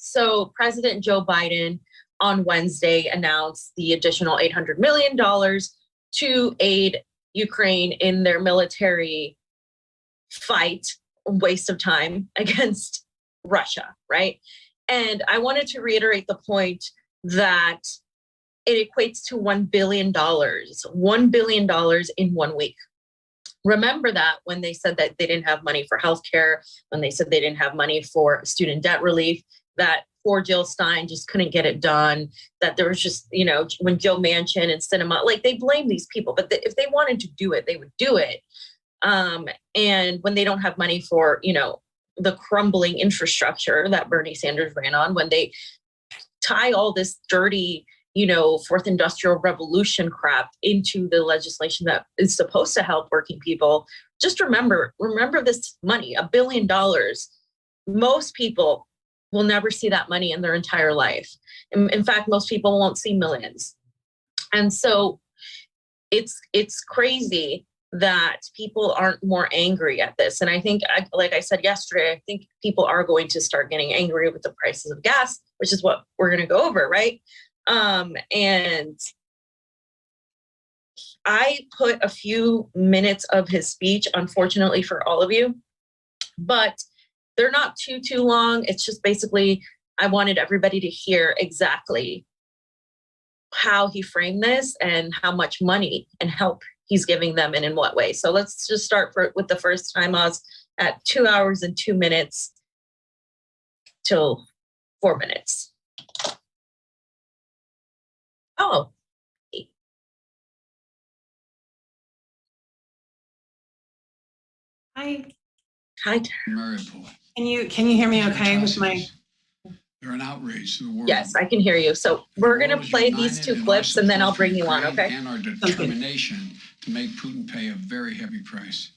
So President Joe Biden on Wednesday announced the additional $800 million to aid Ukraine in their military fight, waste of time against Russia, right? And I wanted to reiterate the point that it equates to $1 billion, $1 billion in 1 week. Remember that when they said that they didn't have money for healthcare, when they said they didn't have money for student debt relief, that poor Jill Stein just couldn't get it done, that there was just, you know, when Joe Manchin and Sinema, like they blame these people, but if they wanted to do it, they would do it. And when they don't have money for, you know, the crumbling infrastructure that Bernie Sanders ran on, when they tie all this dirty, you know, fourth industrial revolution crap into the legislation that is supposed to help working people, just remember this money, $1 billion. Most people will never see that money in their entire life. In fact, most people won't see millions. And so it's crazy that people aren't more angry at this. And I think, like I said yesterday, I think people are going to start getting angry with the prices of gas, which is what we're going to go over, right? And I put a few minutes of his speech, unfortunately for all of you, but they're not too long. It's just basically, I wanted everybody to hear exactly how he framed this and how much money and help he's giving them and in what way. So let's just start with the first time us at 2 hours and 2 minutes till 4 minutes. Oh. Hi. Hi. Can you hear me okay with my? They're an outrage to the world. Yes, I can hear you. So we're going to play these two clips and then I'll bring you on, okay? And our determination to make Putin pay a very heavy price.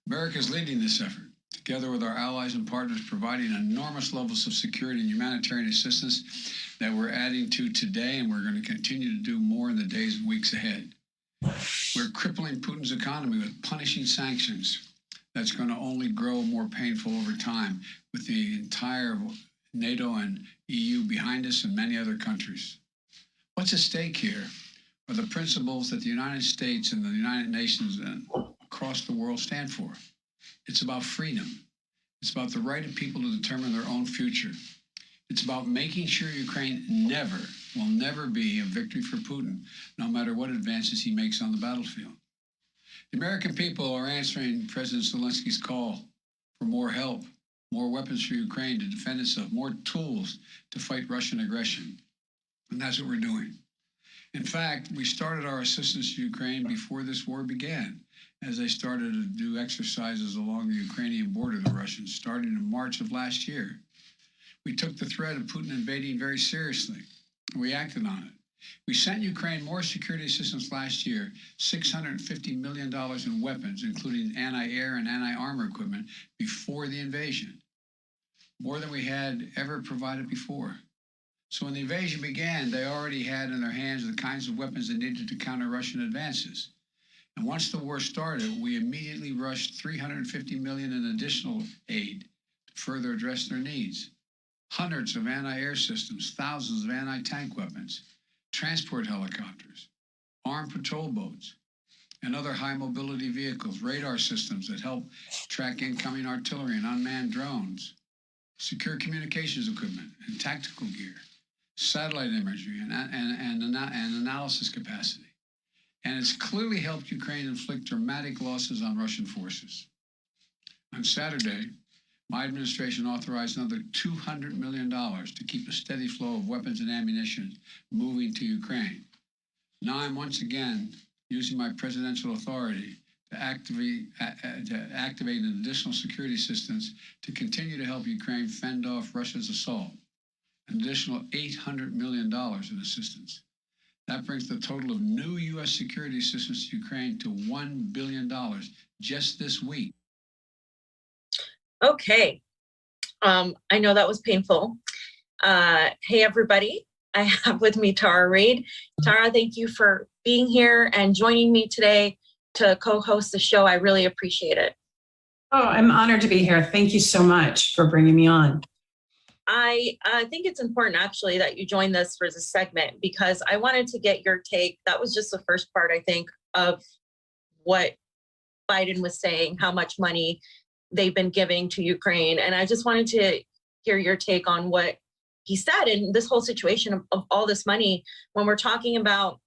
America is leading this effort, together with our allies and partners, providing enormous levels of security and humanitarian assistance that we're adding to today, and we're going to continue to do more in the days and weeks ahead. We're crippling Putin's economy with punishing sanctions that's going to only grow more painful over time, with the entire NATO and EU behind us and many other countries. What's at stake here are the principles that the United States and the United Nations and across the world stand for. It's about freedom. It's about the right of people to determine their own future. It's about making sure Ukraine will never be a victory for Putin, no matter what advances he makes on the battlefield. The American people are answering President Zelensky's call for more help, more weapons for Ukraine to defend itself, more tools to fight Russian aggression. And that's what we're doing. In fact, we started our assistance to Ukraine before this war began, as they started to do exercises along the Ukrainian border, the Russians, starting in March of last year. We took the threat of Putin invading very seriously, and we acted on it. We sent Ukraine more security assistance last year, $650 million in weapons, including anti-air and anti-armor equipment, before the invasion, more than we had ever provided before. So when the invasion began, they already had in their hands the kinds of weapons they needed to counter Russian advances. And once the war started, we immediately rushed $350 million in additional aid to further address their needs. Hundreds of anti-air systems, thousands of anti-tank weapons, transport helicopters, armed patrol boats, and other high-mobility vehicles, radar systems that help track incoming artillery and unmanned drones, secure communications equipment and tactical gear, satellite imagery and analysis capacity. And it's clearly helped Ukraine inflict dramatic losses on Russian forces. On Saturday, my administration authorized another $200 million to keep a steady flow of weapons and ammunition moving to Ukraine. Now I'm once again using my presidential authority to activate an additional security assistance to continue to help Ukraine fend off Russia's assault. An additional $800 million in assistance. That brings the total of new U.S. security assistance to Ukraine to $1 billion just this week. Okay. I know that was painful. Hey, everybody. I have with me Tara Reade. Tara, thank you for being here and joining me today to co-host the show. I really appreciate it. Oh, I'm honored to be here. Thank you so much for bringing me on. I think it's important actually that you join this for this segment because I wanted to get your take. That was just the first part, I think, of what Biden was saying, how much money they've been giving to Ukraine. And I just wanted to hear your take on what he said and this whole situation of all this money when we're talking about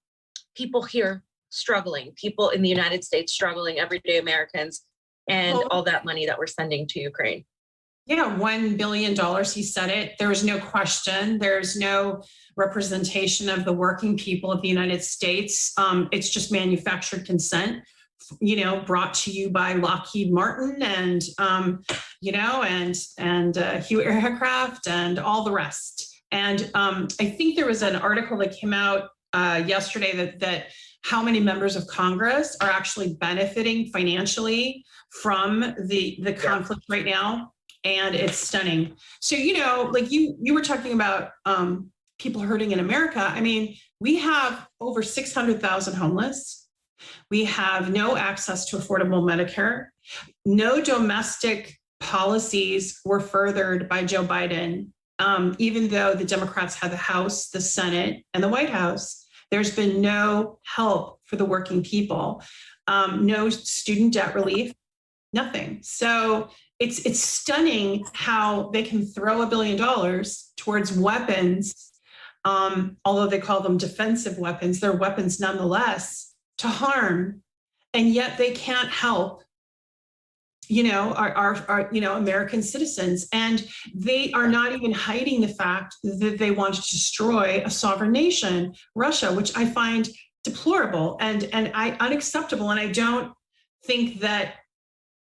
people here struggling, people in the United States struggling, everyday Americans, and all that money that we're sending to Ukraine. Yeah, $1 billion, he said it. There was no question. There's no representation of the working people of the United States. It's just manufactured consent, brought to you by Lockheed Martin and, Hewitt Aircraft and all the rest. And I think there was an article that came out yesterday that how many members of Congress are actually benefiting financially from the conflict right now. And it's stunning. So, like you were talking about people hurting in America. I mean, we have over 600,000 homeless. We have no access to affordable Medicare. No domestic policies were furthered by Joe Biden, even though the Democrats had the House, the Senate, and the White House. There's been no help for the working people, no student debt relief, nothing. So it's stunning how they can throw $1 billion towards weapons, although they call them defensive weapons, they're weapons nonetheless, to harm, and yet they can't help, our American citizens. And they are not even hiding the fact that they want to destroy a sovereign nation, Russia, which I find deplorable and unacceptable. And I don't think that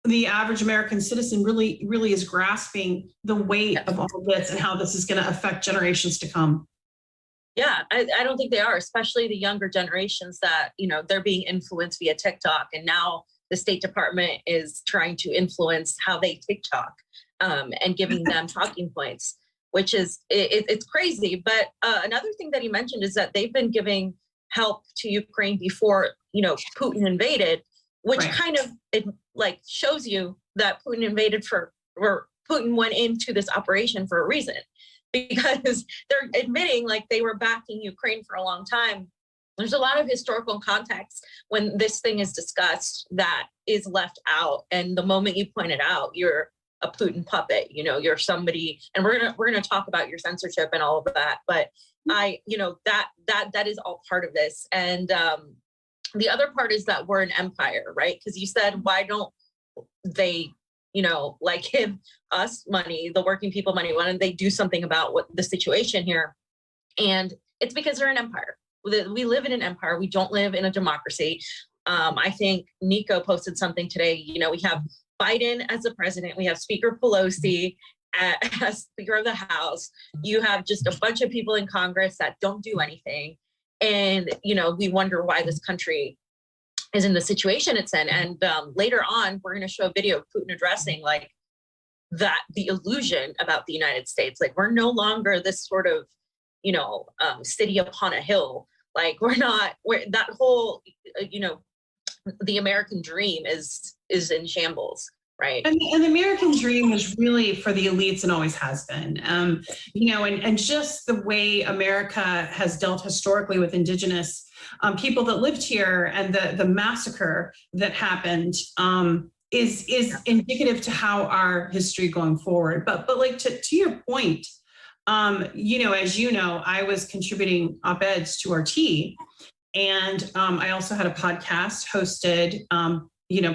the average American citizen really is grasping the weight of all of this and how this is going to affect generations to come. Yeah, I don't think they are, especially the younger generations that, they're being influenced via TikTok. And now the State Department is trying to influence how they TikTok and giving them talking points, which is, it's crazy. But another thing that he mentioned is that they've been giving help to Ukraine before, Putin invaded, which kind of shows you that Putin invaded or Putin went into this operation for a reason, because they're admitting they were backing Ukraine for a long time. There's a lot of historical context when this thing is discussed that is left out. And the moment you point it out, you're a Putin puppet, you're somebody, and we're gonna talk about your censorship and all of that. But that is all part of this. And the other part is that we're an empire, right? Because you said, why don't they, give us money, the working people money? Why don't they do something about what the situation here? And it's because they're an empire. We live in an empire. We don't live in a democracy. I think Niko posted something today. We have Biden as the president. We have Speaker Pelosi as Speaker of the House. You have just a bunch of people in Congress that don't do anything. And, we wonder why this country is in the situation it's in. And later on, we're going to show a video of Putin addressing the illusion about the United States. We're no longer this sort of, city upon a hill. We're that whole, the American dream is in shambles. Right. And the American dream is really for the elites and always has been, and just the way America has dealt historically with indigenous people that lived here and the massacre that happened is indicative to how our history going forward. But to your point, as I was contributing op-eds to RT, and I also had a podcast hosted,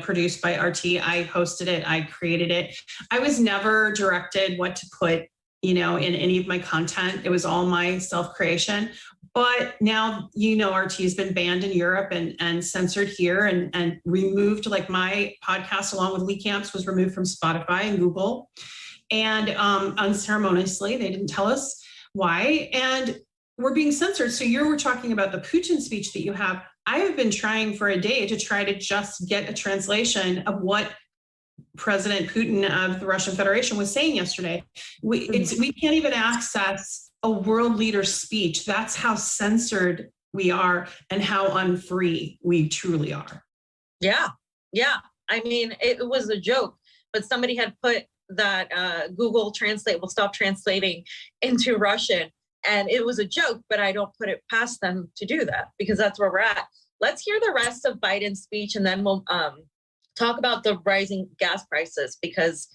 produced by RT. I hosted it. I created it. I was never directed what to put, in any of my content. It was all my self-creation. But now, RT has been banned in Europe and censored here and removed, my podcast along with Lee Camps was removed from Spotify and Google. And unceremoniously, they didn't tell us why. And we're being censored. So you were talking about the Putin speech that you have. I have been trying for a day to try to just get a translation of what President Putin of the Russian Federation was saying yesterday. We can't even access a world leader's speech. That's how censored we are and how unfree we truly are. Yeah. I mean, it was a joke, but somebody had put that Google Translate will stop translating into Russian. And it was a joke, but I don't put it past them to do that because that's where we're at. Let's hear the rest of Biden's speech and then we'll talk about the rising gas prices because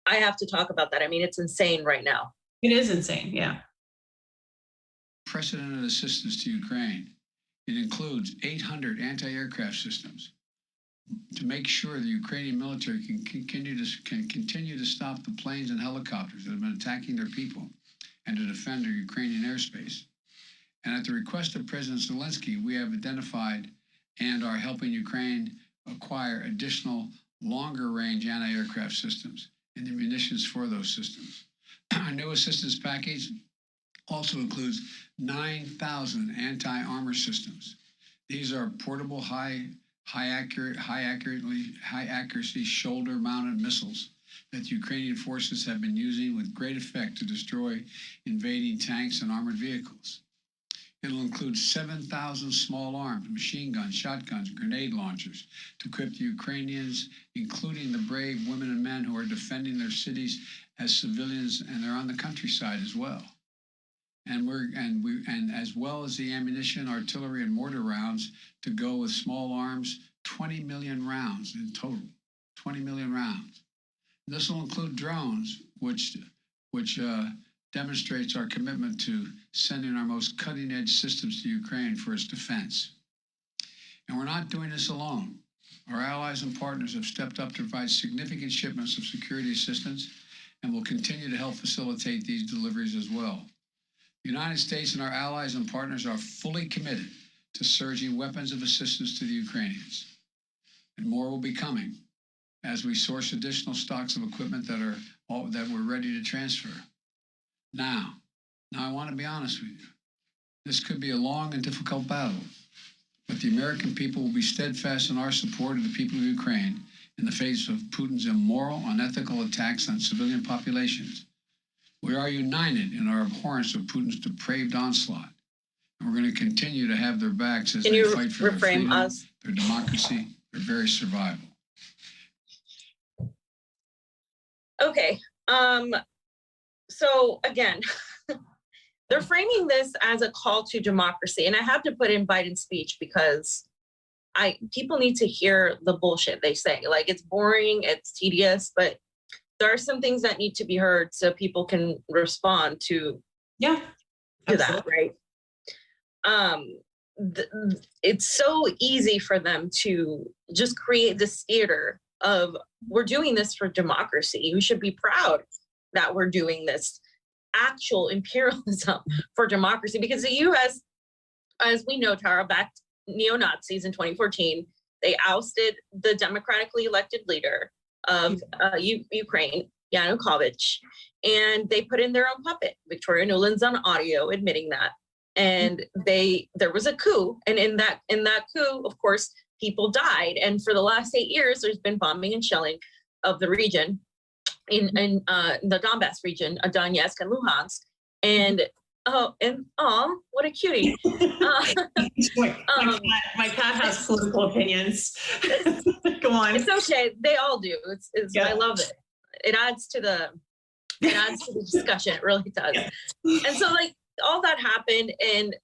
I have to talk about that. I mean, it's insane right now. It is insane, yeah. Unprecedented assistance to Ukraine. It includes 800 anti-aircraft systems to make sure the Ukrainian military can continue to stop the planes and helicopters that have been attacking their people and to defend their Ukrainian airspace. And at the request of President Zelensky, we have identified and are helping Ukraine acquire additional longer-range anti-aircraft systems and the munitions for those systems. Our new assistance package also includes 9,000 anti-armor systems. These are portable, high accuracy shoulder-mounted missiles that Ukrainian forces have been using with great effect to destroy invading tanks and armored vehicles. It'll include 7,000 small arms, machine guns, shotguns, grenade launchers to equip the Ukrainians, including the brave women and men who are defending their cities as civilians, and they're on the countryside as well. And as well as the ammunition, artillery, and mortar rounds to go with small arms, 20 million rounds in total. 20 million rounds. This will include drones, which demonstrates our commitment to sending our most cutting-edge systems to Ukraine for its defense. And we're not doing this alone. Our allies and partners have stepped up to provide significant shipments of security assistance and will continue to help facilitate these deliveries as well. The United States and our allies and partners are fully committed to surging weapons of assistance to the Ukrainians. And more will be coming as we source additional stocks of equipment that we're ready to transfer. Now I want to be honest with you. This could be a long and difficult battle, but the American people will be steadfast in our support of the people of Ukraine in the face of Putin's immoral, unethical attacks on civilian populations. We are united in our abhorrence of Putin's depraved onslaught, and we're going to continue to have their backs as they fight for their freedom, their democracy, their very survival. Okay. So again, they're framing this as a call to democracy, and I have to put in Biden's speech because people need to hear the bullshit they say. Like, it's boring, it's tedious, but there are some things that need to be heard so people can respond to that, right? It's so easy for them to just create this theater of, we're doing this for democracy. We should be proud that we're doing this actual imperialism for democracy, because the U.S., as we know, Tara, backed neo-Nazis in 2014. They ousted the democratically elected leader of Ukraine, Yanukovych, and they put in their own puppet. Victoria Nuland's on audio admitting that. And there was a coup, and in that coup, of course, people died. And for the last 8 years, there's been bombing and shelling of the region in the Donbass region, Donetsk and Luhansk. And what a cutie! My cat has political opinions. Go on. It's okay. They all do. I love it. It adds to the discussion. It really does. Yeah. And so, like, all that happened, and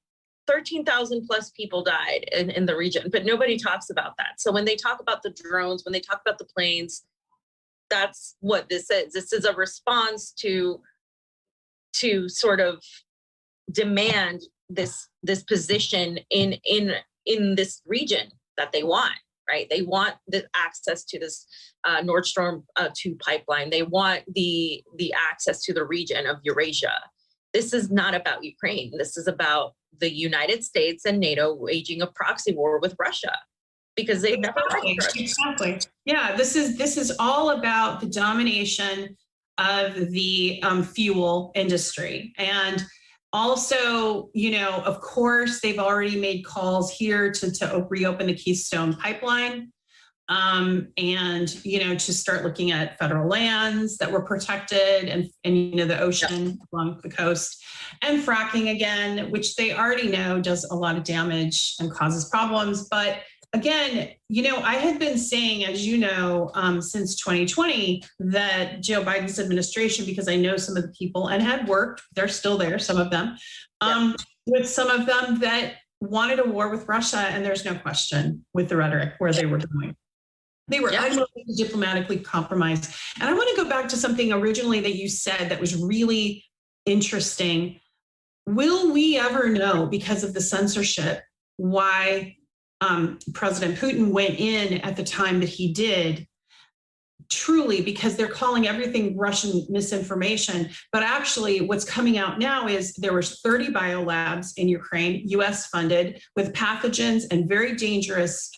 13,000 plus people died in the region, but nobody talks about that. So when they talk about the drones, when they talk about the planes, that's what this is. This is a response to sort of demand this position in this region that they want, right? They want the access to this Nord Stream 2 pipeline. They want the access to the region of Eurasia. This is not about Ukraine. This is about the United States and NATO waging a proxy war with Russia, because they've never liked Russia. Exactly. Yeah, this is all about the domination of the fuel industry. And also, of course, they've already made calls here to reopen the Keystone pipeline. And to start looking at federal lands that were protected and the ocean along the coast, and fracking again, which they already know does a lot of damage and causes problems. But again, I had been saying, as you know, since 2020, that Joe Biden's administration, because I know some of the people and had worked, they're still there, some of them, with some of them that wanted a war with Russia. And there's no question with the rhetoric where they were going. They were unwilling to diplomatically compromise. And I want to go back to something originally that you said that was really interesting. Will we ever know, because of the censorship, why President Putin went in at the time that he did? Truly, because they're calling everything Russian misinformation. But actually, what's coming out now is there was 30 biolabs in Ukraine, US funded, with pathogens and very dangerous,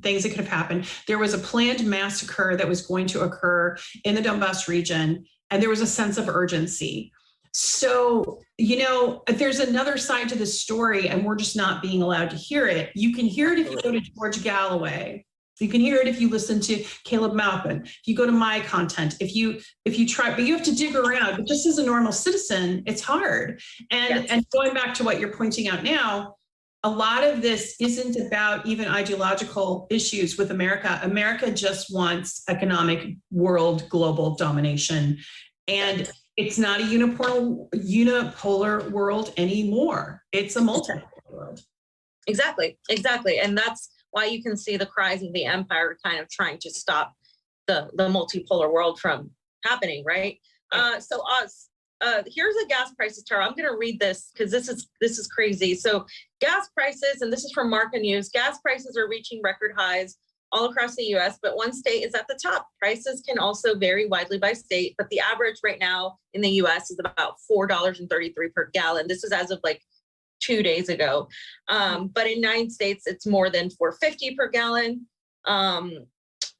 things that could have happened. There was a planned massacre that was going to occur in the Donbass region, and there was a sense of urgency. So, there's another side to this story, and we're just not being allowed to hear it. You can hear it if you go to George Galloway. You can hear it if you listen to Caleb Maupin. If you go to my content, if you try, but you have to dig around. But just as a normal citizen, it's hard. And going back to what you're pointing out now, a lot of this isn't about even ideological issues with America. America just wants economic world global domination. And it's not a unipolar world anymore. It's a multipolar world. Exactly. And that's why you can see the cries of the empire kind of trying to stop the multipolar world from happening, right? So Oz, here's a gas prices chart. I'm going to read this because this is crazy. So gas prices, and this is from Marca News, gas prices are reaching record highs all across the US, but one state is at the top. Prices can also vary widely by state, but the average right now in the US is about $4.33 per gallon. This is as of like 2 days ago. But in 9 states, it's more than $4.50 per gallon.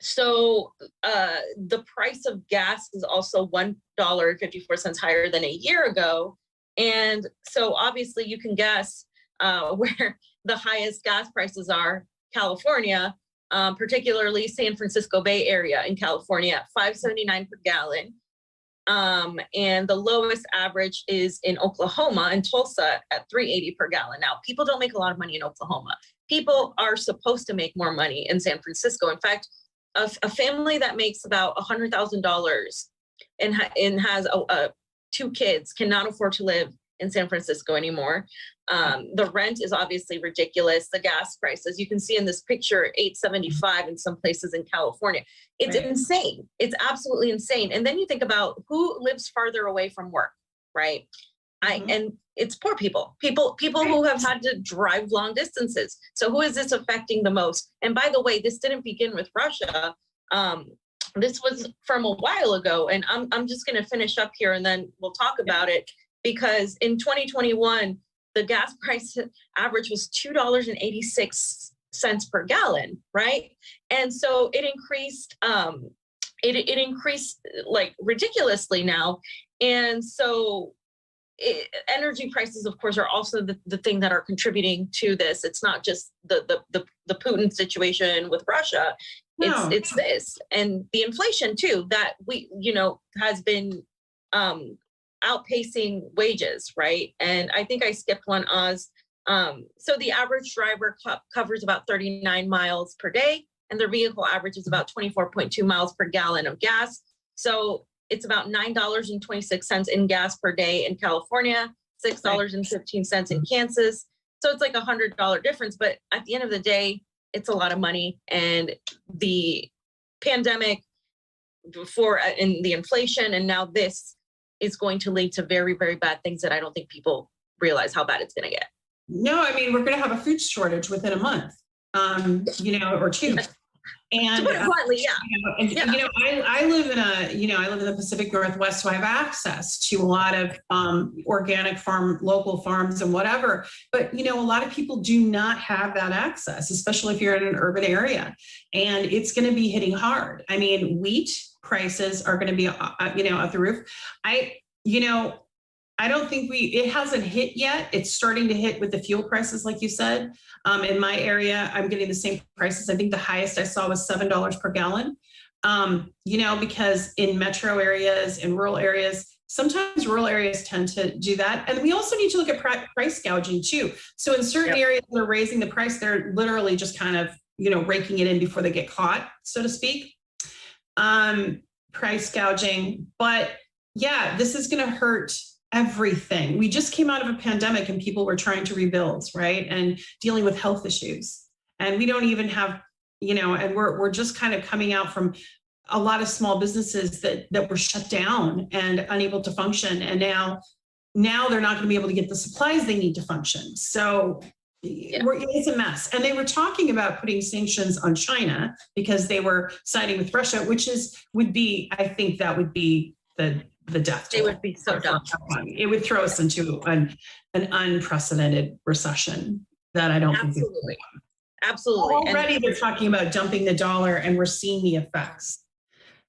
So the price of gas is also $1.54 higher than a year ago. And so obviously you can guess where the highest gas prices are. California, particularly San Francisco Bay Area in California, $5.79 per gallon. And the lowest average is in Oklahoma and Tulsa at $3.80 per gallon. Now, people don't make a lot of money in Oklahoma. People are supposed to make more money in San Francisco. In fact, a family that makes about $100,000 and has 2 kids cannot afford to live in San Francisco anymore. The rent is obviously ridiculous. The gas prices, you can see in this picture, $8.75 in some places in California. It's insane. It's absolutely insane. And then you think about who lives farther away from work, right? And it's poor people who have had to drive long distances. So who is this affecting the most? And by the way, this didn't begin with Russia. This was from a while ago. And I'm just going to finish up here and then we'll talk about it. Because in 2021, the gas price average was $2.86 per gallon, right? And so it increased, it increased like ridiculously now. And so energy prices, of course, are also the thing that are contributing to this. It's not just the Putin situation with Russia. No. It's this and the inflation too that has been outpacing wages, right? And I think I skipped one, Oz. So the average driver covers about 39 miles per day, and their vehicle averages about 24.2 miles per gallon of gas. So it's about $9.26 in gas per day in California, $6.15 in Kansas. So it's like $100 difference. But at the end of the day, it's a lot of money. And the pandemic before and the inflation and now this is going to lead to very, very bad things that I don't think people realize how bad it's going to get. No, I mean, we're going to have a food shortage within a month, or 2. And bluntly, I live in I live in the Pacific Northwest, so I have access to a lot of organic local farms and whatever. But, a lot of people do not have that access, especially if you're in an urban area, and it's going to be hitting hard. I mean, wheat prices are going to be, at the roof. I don't think it hasn't hit yet. It's starting to hit with the fuel prices, like you said. In my area, I'm getting the same prices. I think the highest I saw was $7 per gallon. Because in metro areas, in rural areas, sometimes rural areas tend to do that. And we also need to look at price gouging too. So in certain areas that are raising the price, they're literally just kind of raking it in before they get caught, so to speak. Price gouging. But yeah, this is going to hurt everything. We just came out of a pandemic and people were trying to rebuild, right? And dealing with health issues. And we don't even have, and we're just kind of coming out from a lot of small businesses that were shut down and unable to function. And now they're not going to be able to get the supplies they need to function. So it's a mess. And they were talking about putting sanctions on China because they were siding with Russia, I think that would be the death toll. They would be so dumb. It would throw us into an unprecedented recession that I don't think. Absolutely. Already they're talking about dumping the dollar and we're seeing the effects.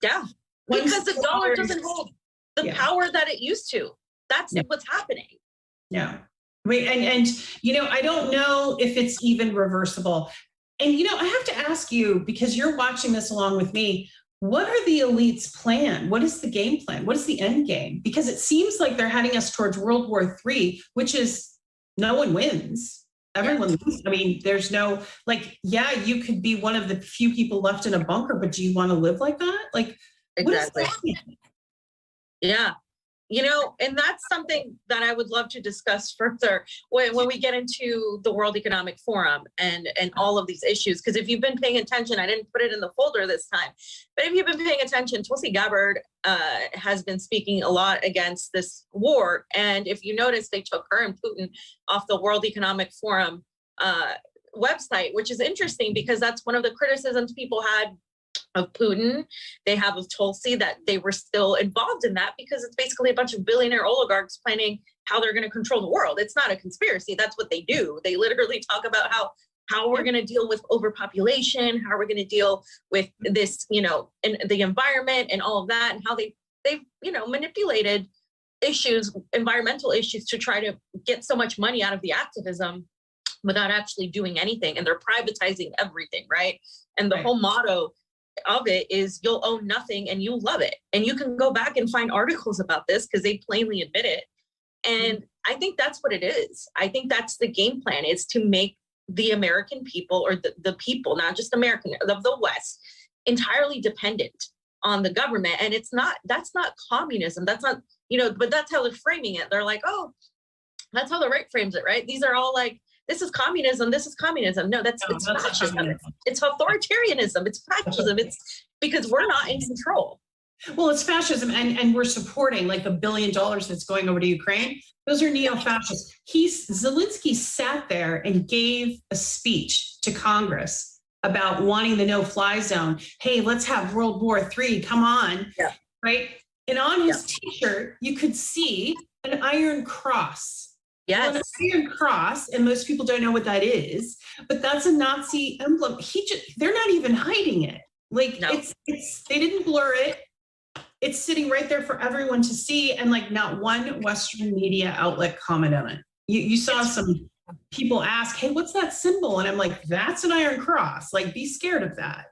Yeah. Because the dollar doesn't hold the power that it used to. That's what's happening. Yeah. Wait, and I don't know if it's even reversible. And I have to ask you, because you're watching this along with me, what are the elites' plan? What is the game plan? What is the end game? Because it seems like they're heading us towards World War III, which is no one wins. Everyone loses. I mean, there's no, you could be one of the few people left in a bunker, but do you want to live like that? Exactly. What is that? Yeah. And that's something that I would love to discuss further when we get into the World Economic Forum and all of these issues. Because if you've been paying attention, I didn't put it in the folder this time, but if you've been paying attention, Tulsi Gabbard has been speaking a lot against this war. And if you notice, they took her and Putin off the World Economic Forum website, which is interesting because that's one of the criticisms people had of Putin. They have of Tulsi that they were still involved in that because it's basically a bunch of billionaire oligarchs planning how they're going to control the world. It's not a conspiracy. That's what they do. They literally talk about how we're going to deal with overpopulation, how we're going to deal with this, in the environment and all of that, and how they've manipulated environmental issues to try to get so much money out of the activism without actually doing anything. And they're privatizing everything, right? And the whole motto of it is you'll own nothing and you'll love it. And you can go back and find articles about this because they plainly admit it. And I think that's what it is. I think that's the game plan, is to make the American people, or the people, not just American, of the West, entirely dependent on the government. And that's not communism. That's not, but that's how they're framing it. They're like, oh, that's how the right frames it, right? These are all like, this is communism. This is communism. No, it's fascism. It's authoritarianism. It's fascism. It's because we're not in control. Well, it's fascism, and we're supporting like $1 billion that's going over to Ukraine. Those are neo-fascists. Zelensky sat there and gave a speech to Congress about wanting the no-fly zone. Hey, let's have World War III. Come on, right? And on his T-shirt, you could see an iron cross. Yes. Well, an iron cross, and most people don't know what that is, but that's a Nazi emblem. They're not even hiding it. They didn't blur it. It's sitting right there for everyone to see, and not one Western media outlet comment on it. You saw some people ask, "Hey, what's that symbol?" And I'm like, "That's an iron cross. Be scared of that."